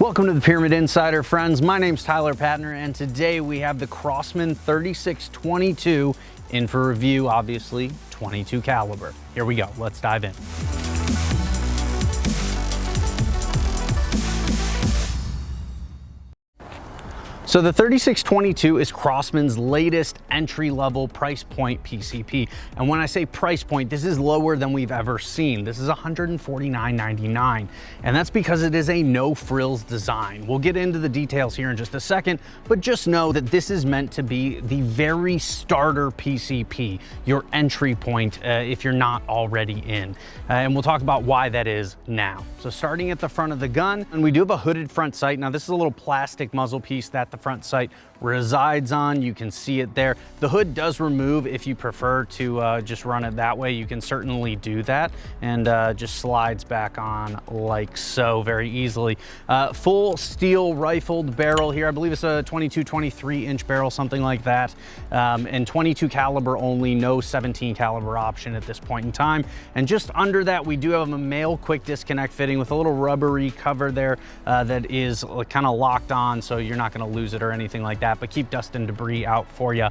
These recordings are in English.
Welcome to the Pyramyd Insider, friends. My name's Tyler Patner, and today we have the Crosman 3622 in for review, obviously 22 caliber. Here we go, let's dive in. So the 3622 is Crosman's latest entry-level price point PCP. And when I say price point, this is lower than we've ever seen. This is $149.99. And that's because it is a no-frills design. We'll get into the details here in just a second, but just know that this is meant to be the very starter PCP, your entry point if you're not already in. And we'll talk about why that is now. So starting at the front of the gun, and we do have a hooded front sight. Now this is a little plastic muzzle piece that the front sight resides on. You can see it there. The hood does remove if you prefer to just run it that way. You can certainly do that, and just slides back on like so very easily. Full steel rifled barrel here. I believe it's a 22-23 inch barrel, something like that, and 22 caliber only, no 17 caliber option at this point in time. And just under that, we do have a male quick disconnect fitting with a little rubbery cover there that is kind of locked on, so you're not going to lose it or anything like that, but keep dust and debris out for you.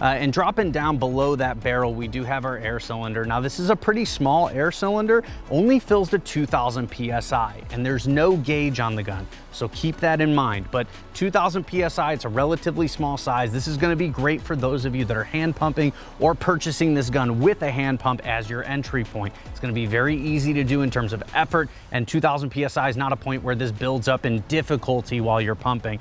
And dropping down below that barrel, we do have our air cylinder. Now this is a pretty small air cylinder, only fills to 2000 PSI, and there's no gauge on the gun, so keep that in mind. But 2000 PSI, it's a relatively small size. This is gonna be great for those of you that are hand pumping or purchasing this gun with a hand pump as your entry point. It's gonna be very easy to do in terms of effort, and 2000 PSI is not a point where this builds up in difficulty while you're pumping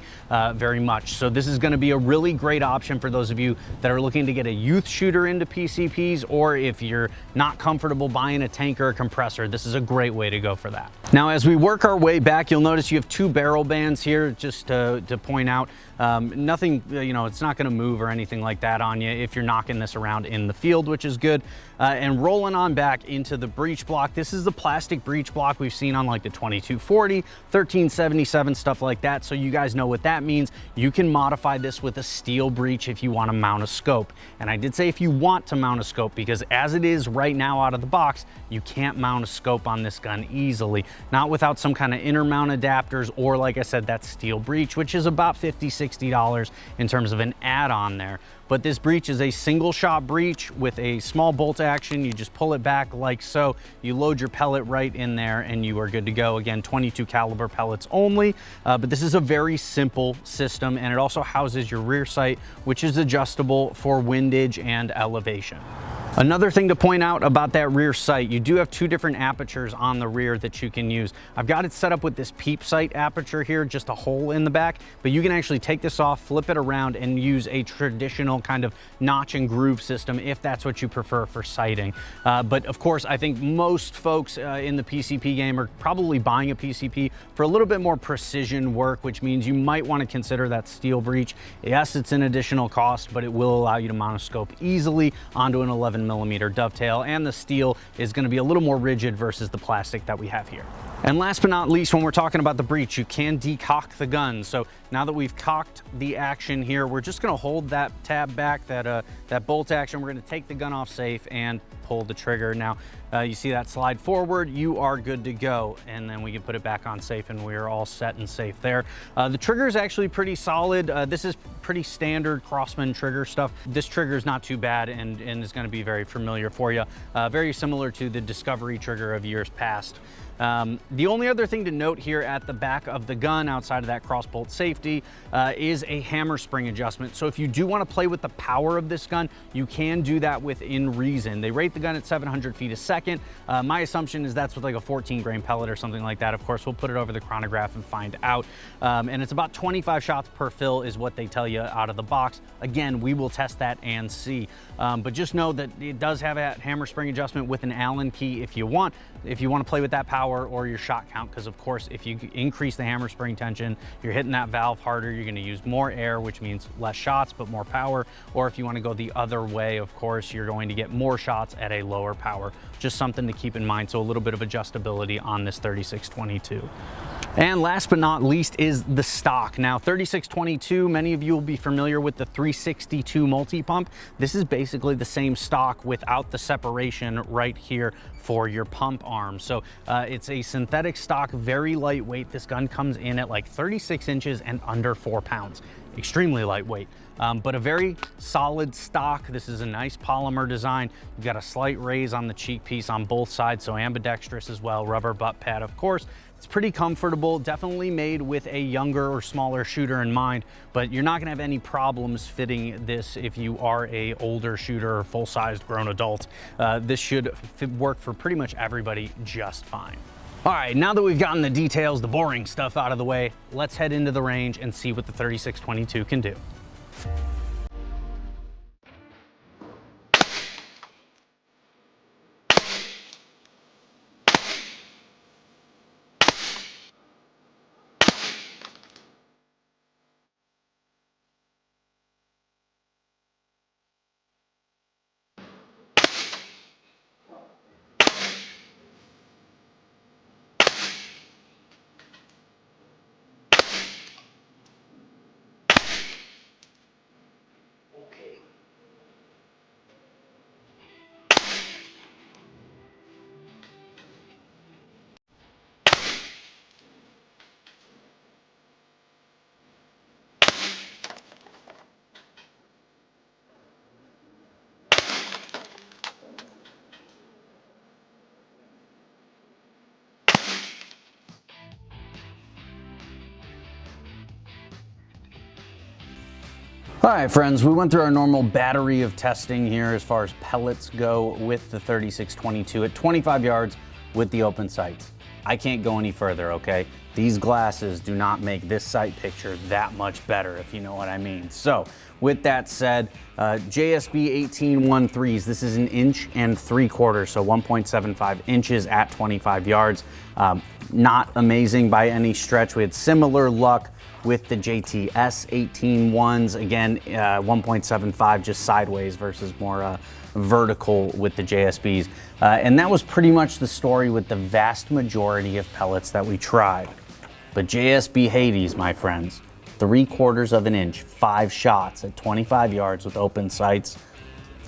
very much. So this is gonna be a really great option for those of you that are looking to get a youth shooter into PCPs, or if you're not comfortable buying a tank or a compressor, this is a great way to go for that. Now, as we work our way back, you'll notice you have two barrel bands here, just to point out. Nothing, it's not gonna move or anything like that on you if you're knocking this around in the field, which is good. And rolling on back into the breech block, this is the plastic breech block we've seen on like the 2240, 1377, stuff like that. So you guys know what that means. You can modify this with a steel breech if you wanna mount a scope. And I did say if you want to mount a scope, because as it is right now out of the box, you can't mount a scope on this gun easily, not without some kind of inner mount adapters, or like I said, that steel breech, which is about $50, $60 in terms of an add-on there. But this breech is a single shot breech with a small bolt action. You just pull it back like so, you load your pellet right in there, and you are good to go. Again, 22 caliber pellets only, but this is a very simple system, and it also houses your rear sight, which is adjustable for windage and elevation. Another thing to point out about that rear sight, you do have two different apertures on the rear that you can use. I've got it set up with this peep sight aperture here, just a hole in the back, but you can actually take this off, flip it around, and use a traditional kind of notch and groove system if that's what you prefer for sighting. But of course, I think most folks in the PCP game are probably buying a PCP for a little bit more precision work, which means you might want to consider that steel breech. Yes, it's an additional cost, but it will allow you to mount a scope easily onto an 11mm dovetail, and the steel is going to be a little more rigid versus the plastic that we have here. And last but not least, when we're talking about the breech, you can decock the gun. So now that we've cocked the action here, we're just going to hold that tab back, that bolt action. We're going to take the gun off safe and pull the trigger. Now you see that slide forward, you are good to go, and then we can put it back on safe, and we're all set and safe there. The trigger is actually pretty solid. This is pretty standard Crosman trigger stuff. This trigger is not too bad, and is going to be very familiar for you. Very similar to the Discovery trigger of years past. The only other thing to note here at the back of the gun, outside of that cross bolt safety, is a hammer spring adjustment. So if you do want to play with the power of this gun, you can do that within reason. They rate the gun at 700 feet a second. My assumption is that's with like a 14 grain pellet or something like that. Of course, we'll put it over the chronograph and find out. And it's about 25 shots per fill is what they tell you out of the box. Again, we will test that and see. But just know that it does have a hammer spring adjustment with an Allen key if you want to play with that power or your shot count, because of course if you increase the hammer spring tension, you're hitting that valve harder, you're going to use more air, which means less shots but more power. Or if you want to go the other way, of course, you're going to get more shots at a lower power. Just something to keep in mind. So a little bit of adjustability on this 3622. And last but not least is the stock. Now 3622, many of you will be familiar with the 362 multi-pump. This is basically the same stock without the separation right here for your pump arm. So it's a synthetic stock, very lightweight. This gun comes in at like 36 inches and under 4 pounds. Extremely lightweight, but a very solid stock. This is a nice polymer design. You've got a slight raise on the cheek piece on both sides, so ambidextrous as well, rubber butt pad, of course. It's pretty comfortable, definitely made with a younger or smaller shooter in mind, but you're not gonna have any problems fitting this if you are a older shooter or full-sized grown adult. This should work for pretty much everybody just fine. All right, now that we've gotten the details, the boring stuff out of the way, let's head into the range and see what the 3622 can do. All right, friends, we went through our normal battery of testing here as far as pellets go with the 3622 at 25 yards with the open sights. I can't go any further, okay? These glasses do not make this sight picture that much better, if you know what I mean. So with that said, JSB 1813s, this is 1 3/4 inches, so 1.75 inches at 25 yards. Not amazing by any stretch. We had similar luck with the JTS 18-1s, again, 1.75 just sideways versus more vertical with the JSBs. And that was pretty much the story with the vast majority of pellets that we tried. But JSB Hades, my friends, 3/4 inch, 5 shots at 25 yards with open sights.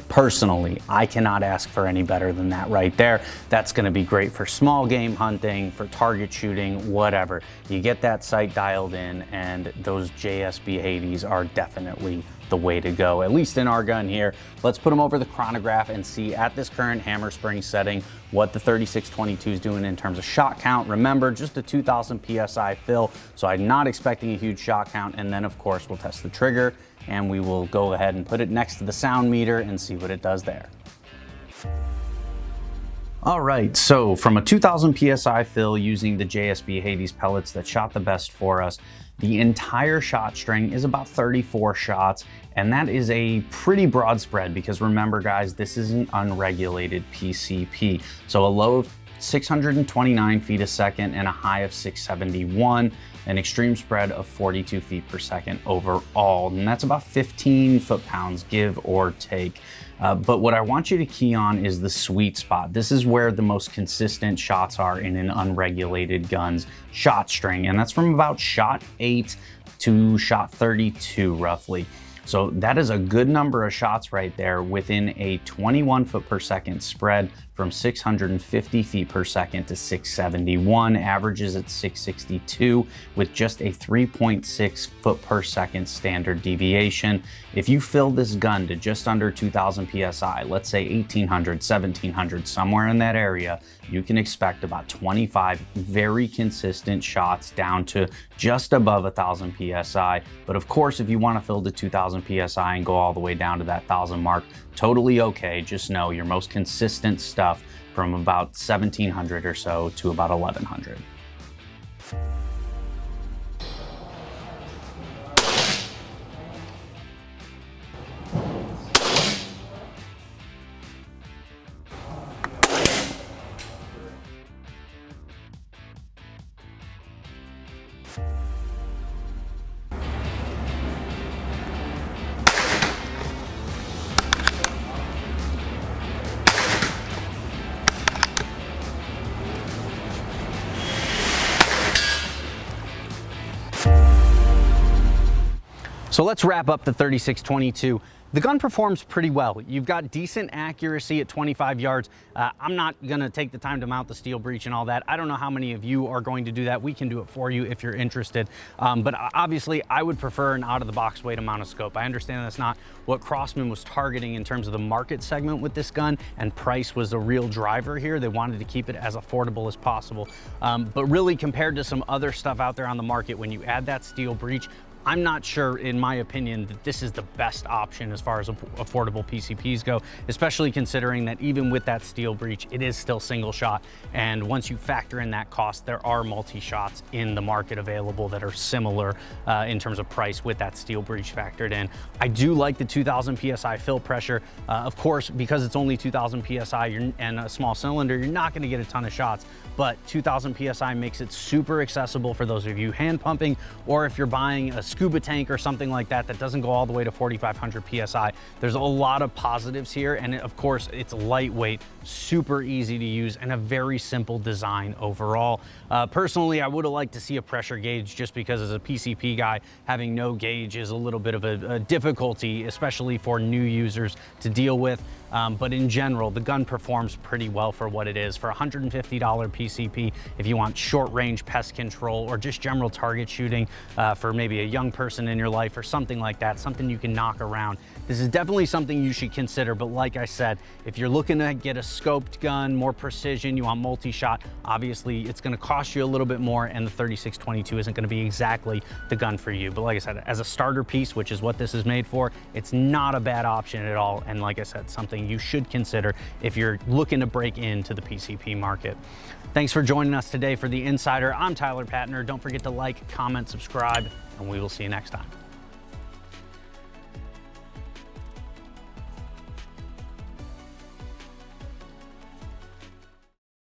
Personally, I cannot ask for any better than that right there. That's gonna be great for small game hunting, for target shooting, whatever. You get that sight dialed in and those JSB Hades are definitely the way to go, at least in our gun here. Let's put them over the chronograph and see at this current hammer spring setting what the 3622 is doing in terms of shot count. Remember, just a 2000 PSI fill, so I'm not expecting a huge shot count. And then of course we'll test the trigger and we will go ahead and put it next to the sound meter and see what it does there. All right, so from a 2000 PSI fill using the JSB Hades pellets that shot the best for us, the entire shot string is about 34 shots, and that is a pretty broad spread because remember guys, this is an unregulated PCP. So a low of 629 feet a second and a high of 671, an extreme spread of 42 feet per second overall. And that's about 15 foot-pounds, give or take. But what I want you to key on is the sweet spot. This is where the most consistent shots are in an unregulated gun's shot string. And that's from about shot 8 to shot 32 roughly. So that is a good number of shots right there within a 21 foot per second spread from 650 feet per second to 671, averages at 662 with just a 3.6 foot per second standard deviation. If you fill this gun to just under 2000 PSI, let's say 1800, 1700, somewhere in that area, you can expect about 25 very consistent shots down to just above 1000 PSI. But of course, if you want to fill to 2000 PSI and go all the way down to that 1000 mark, totally okay. Just know your most consistent stuff from about 1700 or so to about 1100. So let's wrap up the 3622. The gun performs pretty well. You've got decent accuracy at 25 yards. I'm not gonna take the time to mount the steel breech and all that. I don't know how many of you are going to do that. We can do it for you if you're interested. But obviously I would prefer an out of the box way to mount a scope. I understand that's not what Crosman was targeting in terms of the market segment with this gun, and price was the real driver here. They wanted to keep it as affordable as possible. But really, compared to some other stuff out there on the market, when you add that steel breech, I'm not sure, in my opinion, that this is the best option as far as affordable PCPs go, especially considering that even with that steel breech, it is still single shot. And once you factor in that cost, there are multi-shots in the market available that are similar in terms of price with that steel breech factored in. I do like the 2000 PSI fill pressure. Of course, because it's only 2000 PSI and a small cylinder, you're not gonna get a ton of shots, but 2000 PSI makes it super accessible for those of you hand pumping, or if you're buying a scuba tank or something like that that doesn't go all the way to 4500 PSI. There's a lot of positives here, and of course it's lightweight, super easy to use, and a very simple design overall. Personally, I would have liked to see a pressure gauge, just because as a PCP guy, having no gauge is a little bit of a difficulty, especially for new users to deal with. But in general, the gun performs pretty well for what it is. For $150 PCP, if you want short range pest control or just general target shooting for maybe a young person in your life or something like that, something you can knock around, this is definitely something you should consider. But like I said, if you're looking to get a scoped gun, more precision, you want multi-shot, obviously it's gonna cost you a little bit more, and the 3622 isn't gonna be exactly the gun for you. But like I said, as a starter piece, which is what this is made for, it's not a bad option at all. And like I said, something you should consider if you're looking to break into the PCP market. Thanks for joining us today for the Insider. I'm Tyler Patner. Don't forget to like, comment, subscribe, and we will see you next time.